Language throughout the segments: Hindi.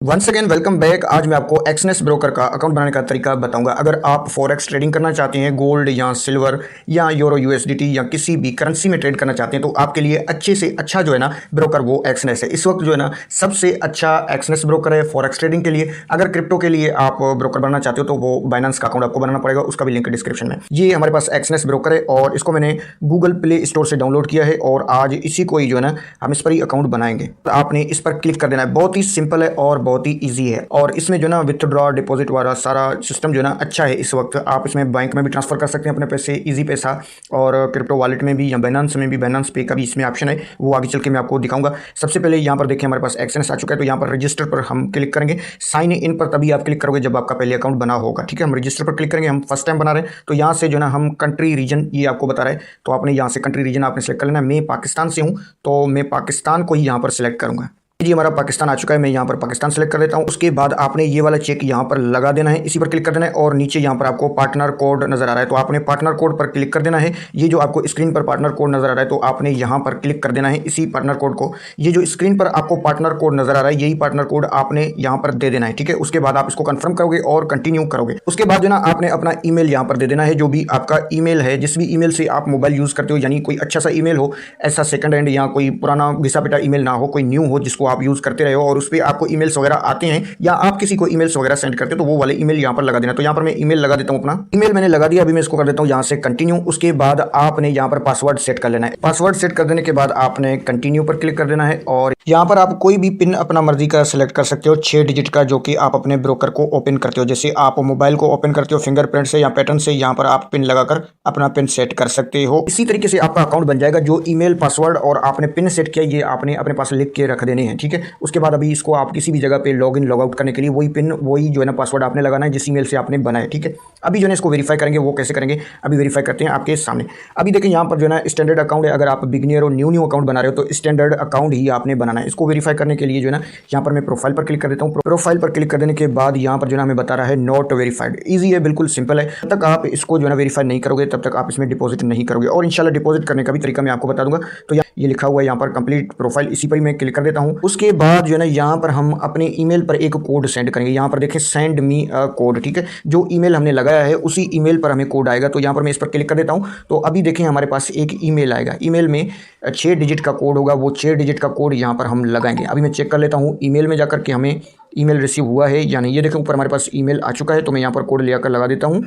Once again welcome back. आज मैं आपको एक्सनेस ब्रोकर का अकाउंट बनाने का तरीका बताऊंगा। अगर आप फॉरेक्स ट्रेडिंग करना चाहते हैं, गोल्ड या सिल्वर या यूरो यूएसडीटी या किसी भी करेंसी में ट्रेड करना चाहते हैं, तो आपके लिए अच्छे से अच्छा जो है ना ब्रोकर वो एक्सनेस है। इस वक्त जो है ना सबसे अच्छा एक्सनेस ब्रोकर है फॉरेक्स ट्रेडिंग के लिए। अगर क्रिप्टो के लिए आप ब्रोकर बनना चाहते हो तो वो बाइनेंस का अकाउंट आपको बनाना पड़ेगा, उसका भी लिंक डिस्क्रिप्शन में। ये हमारे पास एक्सनेस ब्रोकर है और इसको मैंने गूगल प्ले स्टोर से डाउनलोड किया है और आज इसी को ही जो है ना हम इस पर ही अकाउंट बनाएंगे। तो आपने इस पर क्लिक कर देना है। बहुत ही सिंपल है और बहुत ही ईजी है और इसमें जो ना विथड्रॉ डिपॉजिट वाला सारा सिस्टम जो ना अच्छा है। इस वक्त आप इसमें बैंक में भी ट्रांसफर कर सकते हैं अपने पैसे, इजी पैसा, और क्रिप्टो वॉलेट में भी या बाइनेंस में भी, बाइनेंस पे का भी इसमें ऑप्शन है, वो आगे चल के मैं आपको दिखाऊंगा। सबसे पहले यहाँ पर देखिए हमारे पास एक्सनेस आ चुका है, तो यहाँ पर रजिस्टर पर हम क्लिक करेंगे। साइन इन पर तभी आप क्लिक करोगे जब आपका पहले अकाउंट बना होगा, ठीक है। हम रजिस्टर पर क्लिक करेंगे, हम फर्स्ट टाइम बना रहे हैं तो यहाँ से जो ना हम कंट्री रीजन ये आपको बता रहे हैं, तो आपने यहाँ से कंट्री रीजन आपने सेलेक्ट कर लेना है। मैं पाकिस्तान से हूँ तो मैं पाकिस्तान को ही यहाँ पर सिलेक्ट करूँगा। जी हमारा पाकिस्तान आ चुका है, मैं यहाँ पर पाकिस्तान सेलेक्ट कर देता हूँ। उसके बाद आपने ये वाला चेक यहाँ पर लगा देना है, इसी पर क्लिक कर देना है और नीचे यहाँ पर आपको पार्टनर कोड नजर आ रहा है तो आपने पार्टनर कोड पर क्लिक कर देना है। ये जो आपको स्क्रीन पर पार्टनर कोड नजर आ रहा है तो आपने यहाँ पर क्लिक कर देना है इसी पार्टनर कोड को। ये जो स्क्रीन पर आपको पार्टनर कोड नजर आ रहा है यही पार्टनर कोड आपने यहाँ पर दे देना है, ठीक है। उसके बाद आप इसको कंफर्म करोगे और कंटिन्यू करोगे। उसके बाद जो ना आपने अपना ईमेल यहाँ पर दे देना है, जो भी आपका ईमेल है, जिस भी ईमेल से आप मोबाइल यूज करते हो, यानी कोई अच्छा सा ईमेल हो, ऐसा सेकंड हैंड या कोई पुराना घिसा पिटा ईमेल ना हो, कोई न्यू हो जिसको आप यूज करते रहे हो और उस पर आपको ईमेल्स वगैरह आते हैं या आप किसी को ईमेल्स वगैरह सेंड करते हो तो वो वाले ईमेल यहाँ पर लगा देना। तो यहाँ पर मैं ईमेल लगा देता हूँ, अपना ईमेल मैंने लगा दिया। अभी मैं इसको कर देता हूँ यहाँ से कंटिन्यू। उसके बाद आपने यहाँ पर पासवर्ड सेट कर लेना है। पासवर्ड सेट कर देने के बाद आपने कंटिन्यू पर क्लिक कर देना है और यहाँ पर आप कोई भी पिन अपना मर्जी का सिलेक्ट कर सकते हो, 6 डिजिट का, जो कि आप अपने ब्रोकर को ओपन करते हो। जैसे आप मोबाइल को ओपन करते हो फिंगरप्रिंट से या पैटर्न से, यहाँ पर आप पिन लगाकर अपना पिन सेट कर सकते हो। इसी तरीके से आपका अकाउंट बन जाएगा। जो ईमेल, पासवर्ड और आपने पिन सेट किया ये आपने अपने पास लिख के रख देने हैं, ठीक है। उसके बाद अभी इसको आप किसी भी जगह पे लॉग इन लॉग आउट करने के लिए वही पिन, वही जो है ना पासवर्ड आपने लगाना है जिस ईमेल से आपने बनाया, ठीक है। अभी जो है इसको वेरीफाई करेंगे, वो कैसे करेंगे अभी वेरीफाई करते हैं आपके सामने। अभी देखें यहाँ पर जो है ना स्टैंडर्ड अकाउंट है। अगर आप बिगिनियर और न्यू अकाउंट बना रहे हो तो स्टैंडर्ड अकाउंट ही आपने बनाना है। इसको वेरीफाई करने के लिए जो है ना यहाँ पर मैं प्रोफाइल पर क्लिक कर देता हूँ। प्रोफाइल पर क्लिक कर देने के बाद यहाँ पर जो है हमें बता रहा है नॉट वेरीफाइड। ईजी है, बिल्कुल सिंपल है। जब तक आप इसको जो है ना वेरीफाई नहीं करोगे तब तक आप इसमें डिपॉजिट नहीं करोगे और इंशाल्लाह डिपॉजिट करने का भी तरीका मैं आपको बता दूंगा। तो ये लिखा हुआ है यहाँ पर कंप्लीट प्रोफाइल, इसी पर ही मैं क्लिक कर देता हूँ। उसके बाद जो है ना यहाँ पर हम अपने ईमेल पर एक कोड सेंड करेंगे। यहाँ पर देखें सेंड मी अ कोड, ठीक है। जो ईमेल हमने लगाया है उसी ईमेल पर हमें कोड आएगा। तो यहाँ पर मैं इस पर क्लिक कर देता हूँ। तो अभी देखें हमारे पास एक ईमेल आएगा। ईमेल में 6 डिजिट का कोड होगा, वो 6 डिजिट का कोड यहाँ पर हम लगाएंगे। अभी मैं चेक कर लेता हूँ ईमेल में जाकर के हमें ईमेल रिसीव हुआ है या नहीं। ये देखें ऊपर हमारे पास ईमेल आ चुका है, तो मैं यहाँ पर कोड ले आकर लगा देता हूँ।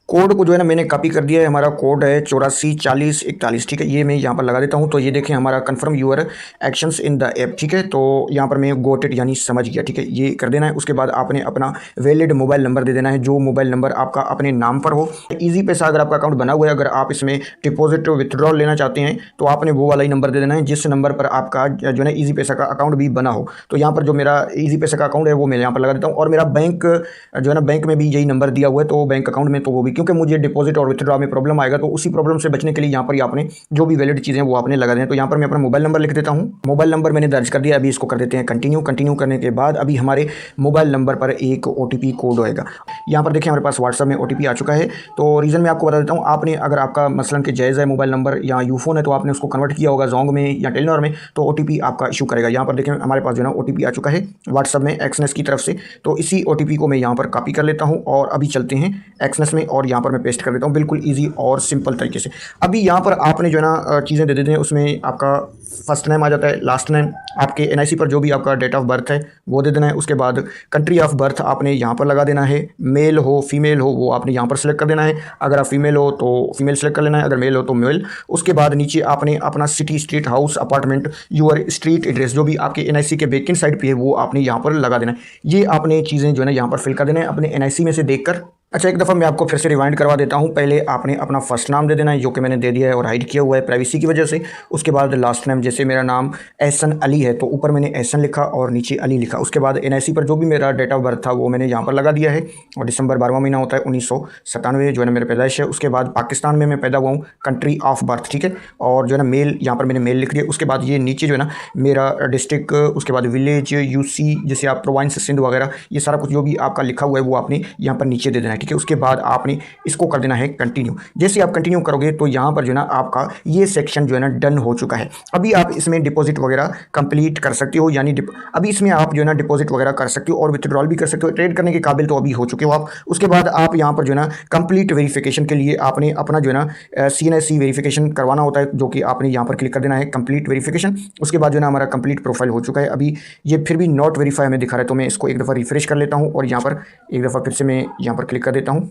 कोड को जो है ना मैंने कॉपी कर दिया है। हमारा कोड है 844041, ठीक है। ये मैं यहाँ पर लगा देता हूँ। तो ये देखें हमारा confirm your actions in the app, ठीक है। तो यहाँ पर मैं गोट इट यानी समझ गया, ठीक है। ये कर देना है। उसके बाद आपने अपना वैलिड मोबाइल नंबर दे देना है, जो मोबाइल नंबर आपका अपने नाम पर हो। ईजी पैसा अगर आपका अकाउंट बना हुआ है, अगर आप इसमें डिपॉजिट विथड्रॉल लेना चाहते हैं तो आपने वो वाला ही नंबर दे देना है जिस नंबर पर आपका जो है ना ईजी पैसा का अकाउंट भी बना हो। तो यहाँ पर जो मेरा ईजी पैसा का अकाउंट है वो मैं यहाँ पर लगा देता हूँ और मेरा बैंक जो है ना बैंक में भी यही नंबर दिया हुआ है, तो बैंक अकाउंट में तो वो भी, क्योंकि मुझे डिपॉजिट और विथड्रॉ में प्रॉब्लम आएगा तो उसी प्रॉब्लम से बचने के लिए यहाँ पर आपने जो भी वैलिड चीज़ें वो आपने लगा दें। तो यहाँ पर मैं अपना मोबाइल नंबर लिख देता हूँ। मोबाइल नंबर मैंने दर्ज कर दिया। अभी इसको कर देते हैं कंटिन्यू। कंटिन्यू करने के बाद अभी हमारे मोबाइल नंबर पर एक OTP कोड आएगा। यहाँ पर देखिए हमारे पास व्हाट्सएप में OTP आ चुका है। तो रीज़न मैं आपको बता देता हूँ। आपने अगर आपका मसलन के जायज़ है मोबाइल नंबर या यूफोन है तो आपने उसको कन्वर्ट किया होगा जोंग में या टेलीनॉर में, तो OTP आपका इशू करेगा। यहाँ पर देखें हमारे पास जो है ना OTP आ चुका है व्हाट्सएप में एक्सनेस की तरफ से। तो इसी OTP को मैं यहाँ पर कॉपी कर लेता हूँ और अभी चलते हैं एक्सनेस में और यहाँ पर मैं पेस्ट कर देता हूँ, बिल्कुल ईजी और सिंपल तरीके से। अभी यहाँ पर आपने जो है ना चीज़ें दे देते हैं। उसमें आपका फर्स्ट नेम आ जाता है, लास्ट नेम, आपके NIC पर जो भी आपका डेट ऑफ बर्थ है वो दे देना है। उसके बाद कंट्री ऑफ बर्थ आपने यहाँ पर लगा देना है। मेल हो फीमेल हो वो आपने यहाँ पर सेलेक्ट कर देना है। अगर आप फीमेल हो तो फीमेल सेलेक्ट कर लेना है, अगर मेल हो तो मेल। उसके बाद नीचे आपने अपना city, street, house, apartment, your street address जो भी आपके NIC के बैक साइड पे है वो आपने यहाँ पर लगा देना है। ये आपने चीज़ें जो है ना यहाँ पर फिल कर देना है अपने NIC में से देखकर। अच्छा, एक दफ़ा मैं आपको फिर से रिवाइंड करवा देता हूँ। पहले आपने अपना फर्स्ट नाम दे देना है, जो कि मैंने दे दिया है और हाइड किया हुआ है प्राइवेसी की वजह से। उसके बाद लास्ट नेम, जैसे मेरा नाम एहसन अली है तो ऊपर मैंने एहसन लिखा और नीचे अली लिखा। उसके बाद NIC पर जो भी मेरा डेट ऑफ बर्थ था वो मैंने यहाँ पर लगा दिया है और दिसंबर 12वां महीना होता है 1997 जो है ना मेरा पैदाइश है। उसके बाद पाकिस्तान में मैं पैदा हुआ हूँ, कंट्री ऑफ बर्थ, ठीक है। और जो है ना मेल, यहाँ पर मैंने मेल लिख दिया। उसके बाद ये नीचे जो है ना मेरा डिस्ट्रिक्ट, उसके बाद विलेज, UC, जैसे आप प्रोविंस सिंध वगैरह, ये सारा कुछ जो भी आपका लिखा हुआ है वो आपने यहाँ पर नीचे दे देना है। ठीक है। उसके बाद आपने इसको कर देना है कंटिन्यू। जैसे आप कंटिन्यू करोगे तो यहाँ पर जो है ना आपका ये सेक्शन जो है ना डन हो चुका है। अभी आप इसमें डिपॉजिट वगैरह कंप्लीट कर सकते हो, यानी अभी इसमें आप जो है ना डिपॉजिट वगैरह कर सकते हो और विथड्रॉल भी कर सकते हो। ट्रेड करने के काबिल तो अभी हो चुके हो आप। उसके बाद आप यहाँ पर जो है ना कंप्लीट वेरिफिकेशन के लिए आपने अपना जो है ना CNSE वेरिफिकेशन करवाना होता है, जो कि आपने यहाँ पर क्लिक कर देना है कंप्लीट वेरिफिकेशन। उसके बाद जो है ना हमारा कंप्लीट प्रोफाइल हो चुका है। अभी ये फिर भी नॉट वेरीफाई हमें दिखा रहा है, तो मैं इसको एक दफ़ा रिफ्रेश कर लेता हूँ और यहाँ पर एक दफ़ा फिर से मैं यहाँ पर क्लिक कर देता हूँ।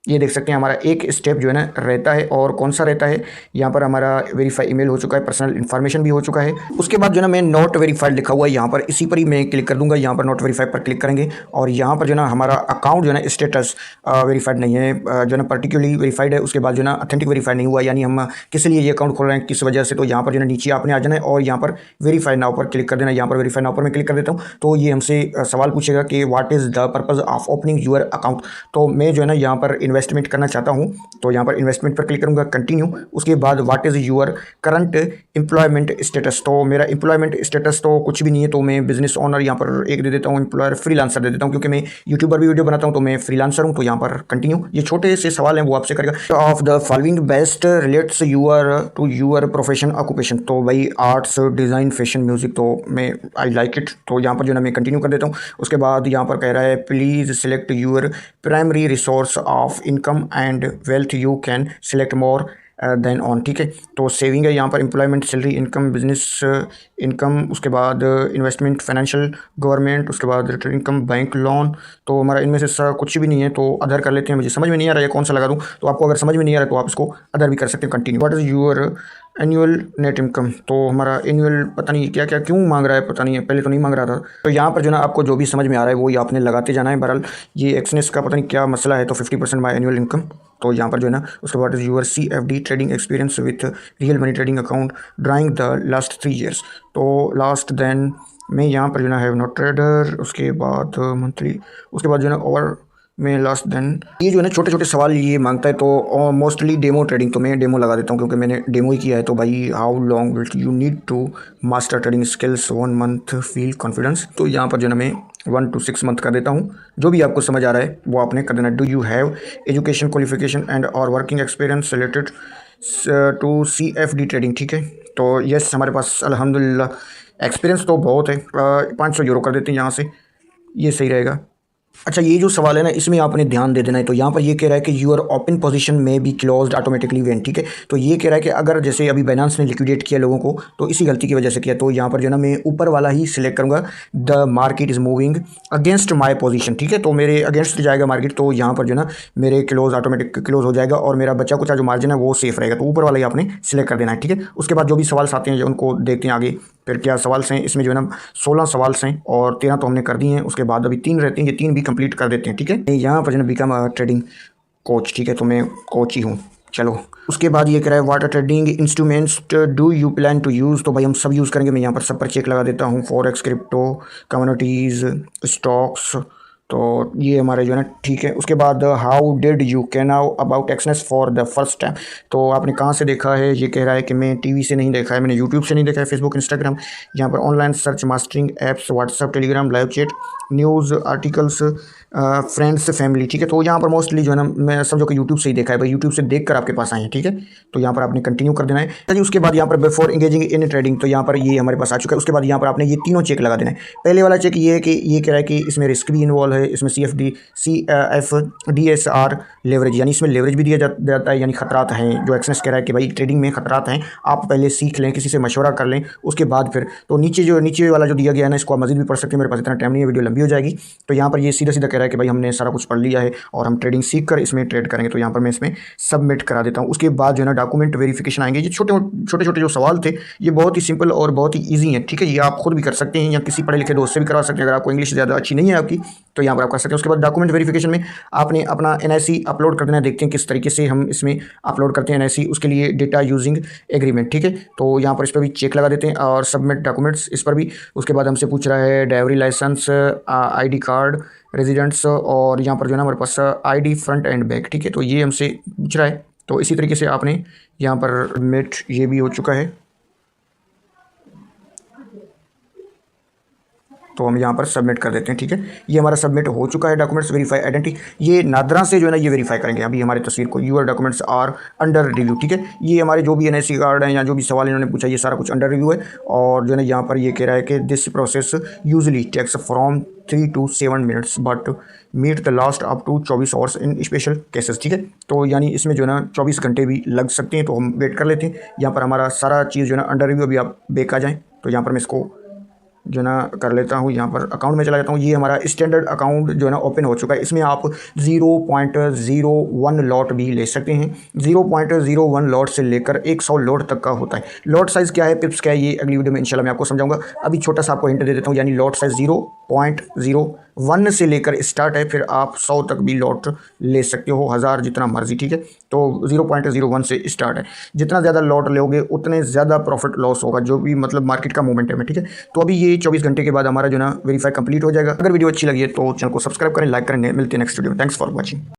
ये देख सकते हैं हमारा एक स्टेप जो है ना रहता है, और कौन सा रहता है, यहाँ पर हमारा वेरीफाई ईमेल हो चुका है, पर्सनल इन्फॉर्मेशन भी हो चुका है। उसके बाद जो है ना मैं नॉट वेरीफाइड लिखा हुआ है यहाँ पर, इसी पर ही मैं क्लिक कर दूंगा। यहाँ पर नॉट वेरीफाइड पर क्लिक करेंगे और यहाँ पर जो है ना हमारा अकाउंट जो है ना स्टेटस वेरीफाइड नहीं है, जो है ना पर्टिकुलरली वेरीफाइड है। उसके बाद जो है ना ऑथेंटिक वेरीफाइड नहीं हुआ, यानी हम किस लिए ये अकाउंट खोल रहे हैं, किस वजह से। तो यहाँ पर जो है ना नीचे आपने आ जाना है और यहाँ पर वेरीफाई नाउ पर क्लिक कर देना। यहाँ पर वेरीफाई नाउ पर मैं क्लिक कर देता हूँ तो ये हमसे सवाल पूछेगा कि what is the purpose of opening your account. तो मैं जो है ना यहाँ पर इन्वेस्टमेंट करना चाहता हूँ, तो यहाँ पर इन्वेस्टमेंट पर क्लिक करूँगा, कंटिन्यू। उसके बाद what is your current employment status. तो मेरा एम्प्लॉयमेंट स्टेटस तो कुछ भी नहीं है, तो मैं बिजनेस ओनर यहाँ पर एक दे देता हूँ, एम्प्लॉयर फ्रीलांसर दे देता हूँ, क्योंकि मैं यूट्यूबर भी वीडियो बनाता हूँ तो मैं फ्रीलांसर हूँ। तो यहाँ पर कंटिन्यू। ये छोटे से सवाल हैं वो आपसे करेगा। Of the following best relates your profession occupation. तो भाई आर्ट्स, डिज़ाइन, फैशन, म्यूजिक, तो मैं आई लाइक इट, तो यहाँ पर जो है ना मैं कंटिन्यू कर देता हूँ। उसके बाद यहाँ पर कह रहा है please select your primary source of income and wealth, you can select more than one, ठीक है। तो सेविंग है यहाँ पर, employment, salary, income, business income, उसके बाद इन्वेस्टमेंट, फाइनेंशियल, गवर्नमेंट, उसके बाद रिटर्न इनकम, बैंक लोन। तो हमारा इनमें से कुछ भी नहीं है, तो अदर कर लेते हैं। मुझे समझ में नहीं आ रहा है कौन सा लगा दूँ, तो आपको अगर समझ में नहीं आ रहा है तो आप इसको अदर भी कर सकते हैं, continue. What is your annual net income. तो हमारा एनुअल पता नहीं क्या क्या क्यों मांग रहा है, पता नहीं है, पहले तो नहीं मांग रहा था। तो यहाँ पर जो ना आपको जो भी समझ में आ रहा है वो ही आपने लगाते जाना है। बहरहाल ये एक्सनेस का पता नहीं क्या मसला है। तो 50% माई एनुअल इनकम, तो यहाँ पर जो है ना उसके बाद your CFD trading experience with real money trading account during the last 3 years। तो लास्ट देन मैं यहाँ पर जो ना हैव नॉट ट्रेडर, उसके बाद मंथली, उसके बाद जो है ना और मैं लास्ट देन ये जो है ना छोटे छोटे सवाल ये मांगता है। तो मोस्टली डेमो ट्रेडिंग, तो मैं डेमो लगा देता हूँ क्योंकि मैंने डेमो ही किया है। तो भाई how long will you need to master trading skills, 1 month, feel confidence. तो यहाँ पर जो है ना मैं 1 to 6 month कर देता हूँ। जो भी आपको समझ आ रहा है वो आपने कर देना। Do you have education qualification and और working experience related to CFD trading, ठीक है। तो यस हमारे पास अल्हम्दुलिल्लाह एक्सपीरियंस तो बहुत है। 500 यूरो कर देते हैं यहाँ से, ये सही रहेगा। अच्छा ये जो सवाल है ना इसमें आपने ध्यान दे देना है। तो यहाँ पर ये कह रहा है कि यूर ओपन पोजीशन में बी क्लोज्ड ऑटोमेटिकली व्हेन, ठीक है। तो ये कह रहा है कि अगर जैसे अभी बाइनेंस ने लिक्विडेट किया लोगों को तो इसी गलती की वजह से किया। तो यहाँ पर जो है ना मैं ऊपर वाला ही सिलेक्ट करूँगा, the market is moving against my position, ठीक है। तो मेरे अगेंस्ट जाएगा मार्केट, तो यहाँ पर जो है ना मेरे क्लोज ऑटोमेटिक क्लोज हो जाएगा और मेरा बचा कुचा जो मार्जिन है वो सेफ रहेगा। तो ऊपर वाला ही आपने सिलेक्ट कर देना है, ठीक है। उसके बाद जो भी सवाल आते हैं उनको देखते हैं आगे फिर क्या सवाल हैं। इसमें जो है ना 16 सवाल हैं और 13 तो हमने कर दिए हैं। उसके बाद अभी 3 रहते हैं, ये 3 भी कंप्लीट कर देते हैं, ठीक है। यहाँ पर जो है बिकम ट्रेडिंग कोच, ठीक है। तो मैं कोच ही हूँ, चलो। उसके बाद ये कह रहा है what trading instruments do you plan to use. तो भाई हम सब यूज़ करेंगे। मैं यहाँ पर सब पर चेक लगा देता हूँ, फॉरेक्स, क्रिप्टो, कम्युनिटीज़, स्टॉक्स। तो ये हमारे जो है ना ठीक है। उसके बाद how did you can now about Exness for the first time. तो आपने कहाँ से देखा है, ये कह रहा है कि मैं टीवी से नहीं देखा है, मैंने यूट्यूब से नहीं देखा है, फेसबुक, इंस्टाग्राम। यहाँ पर online search, mastering apps, WhatsApp, Telegram, live chat, news articles, friends, family, ठीक है। तो यहाँ पर मोस्टली जो है ना मैं समझो कि यूट्यूब से ही देखा है भाई, यूट्यूब से देख कर आपके पास आए हैं, ठीक है। तो यहाँ पर आपने कंटिन्यू कर देना है। चलिए उसके बाद यहाँ पर बिफोर एंगेजिंग इन ट्रेडिंग, तो यहाँ पर ये हमारे पास आ चुका है। उसके बाद यहाँ पर आपने ये तीनों चेक लगा देना है। पहले वाला चेक ये है कि ये कह रहा है कि इसमें रिस्क भी इन्वॉल्व है, इसमें CFDSR लेवरेज, यानी इसमें लेवरेज भी दिया जाता है, यानी खतरात हैं। जो एक्सनेस कह रहा है कि भाई ट्रेडिंग में खतरात हैं, आप पहले सीख लें, किसी से मशवरा कर लें, उसके बाद फिर। तो नीचे वाला जो दिया गया है ना इसको आप मजीद भी पढ़ सकते हैं, मेरे पास इतना टाइम नहीं है, वीडियो लंबी हो जाएगी। तो यहाँ पर ये सीधा सीधा कह रहा है कि भाई हमने सारा कुछ पढ़ लिया है और हम ट्रेडिंग सीख कर इसमें ट्रेड करेंगे। तो यहाँ पर मैं इसमें सबमिट करा देता हूँ। उसके बाद जो है ना डॉक्यूमेंट वेरिफिकेशन आएंगे। ये छोटे छोटे जो सवाल थे ये बहुत ही सिंपल और बहुत ही ईजी हैं, ठीक है। ये आप खुद भी कर सकते हैं या किसी पढ़े लिखे दोस्त से भी करवा सकते हैं। अगर आपको इंग्लिश ज़्यादा अच्छी नहीं है आपकी तो यहाँ पर आप कर सकते हैं। उसके बाद डॉक्यूमेंट वेरिफिकेशन में आपने अपना NIC अपलोड कर देना। देखते हैं किस तरीके से हम इसमें अपलोड करते हैं NIC। उसके लिए डेटा यूजिंग एग्रीमेंट, ठीक है। तो यहाँ पर इस पर भी चेक लगा देते हैं और सबमिट डॉक्यूमेंट्स इस पर भी। उसके बाद हमसे पूछ रहा है ड्राइवरी लाइसेंस, ID कार्ड, रेजिडेंट्स, और यहाँ पर जो है ना हमारे पास ID फ्रंट एंड बैक, ठीक है। तो ये हमसे पूछ रहा है। तो इसी तरीके से आपने यहाँ पर सबमिट, ये भी हो चुका है। तो हम यहाँ पर सबमिट कर देते हैं। ठीक है, ये हमारा सबमिट हो चुका है डॉक्यूमेंट्स वेरीफाई आइडेंटिटी। ये नादरा से जो है ना ये वेरीफाई करेंगे अभी हमारी तस्वीर को। Your documents are under review. ठीक है, ये हमारे जो भी एनआईसी कार्ड हैं या जो भी सवाल इन्होंने पूछा ये सारा कुछ अंडर रिव्यू है। और जो है ना यहाँ पर ये कह रहा है कि this process usually takes from 3 to 7 minutes but might the last up to 24 hours in special cases. ठीक है, तो यानी इसमें जो है ना 24 घंटे भी लग सकते हैं, तो हम वेट कर लेते हैं। यहाँ पर हमारा सारा चीज़ जो है ना अंडर रिव्यू। अभी आप बेक आ जाएँ तो यहाँ पर मैं इसको जो ना कर लेता हूँ, यहाँ पर अकाउंट में चला जाता हूँ। ये हमारा स्टैंडर्ड अकाउंट जो है ना ओपन हो चुका है। इसमें आप 0.01 लॉट भी ले सकते हैं। 0.01 लॉट से लेकर 100 लॉट तक का होता है। लॉट साइज़ क्या है, पिप्स क्या है, ये अगली वीडियो में इंशाल्लाह मैं आपको समझाऊंगा। अभी छोटा सा आपको हिंट दे देता हूँ, यानी लॉट साइज़ 0.01 से लेकर स्टार्ट है, फिर आप 100 तक भी लॉट ले सकते हो, 1000 जितना मर्जी। ठीक है, तो 0.01 से स्टार्ट है। जितना ज़्यादा लॉट लोगे उतने ज़्यादा प्रॉफिट लॉस होगा, जो भी मतलब मार्केट का मोमेंटम है। ठीक है, तो अभी ये 24 घंटे के बाद हमारा जो ना वेरीफाई कंप्लीट हो जाएगा। अगर वीडियो अच्छी लगी है तो चैनल को सब्सक्राइब करें, लाइक करें। मिलते हैं नेक्स्ट वीडियो में। Thanks for watching.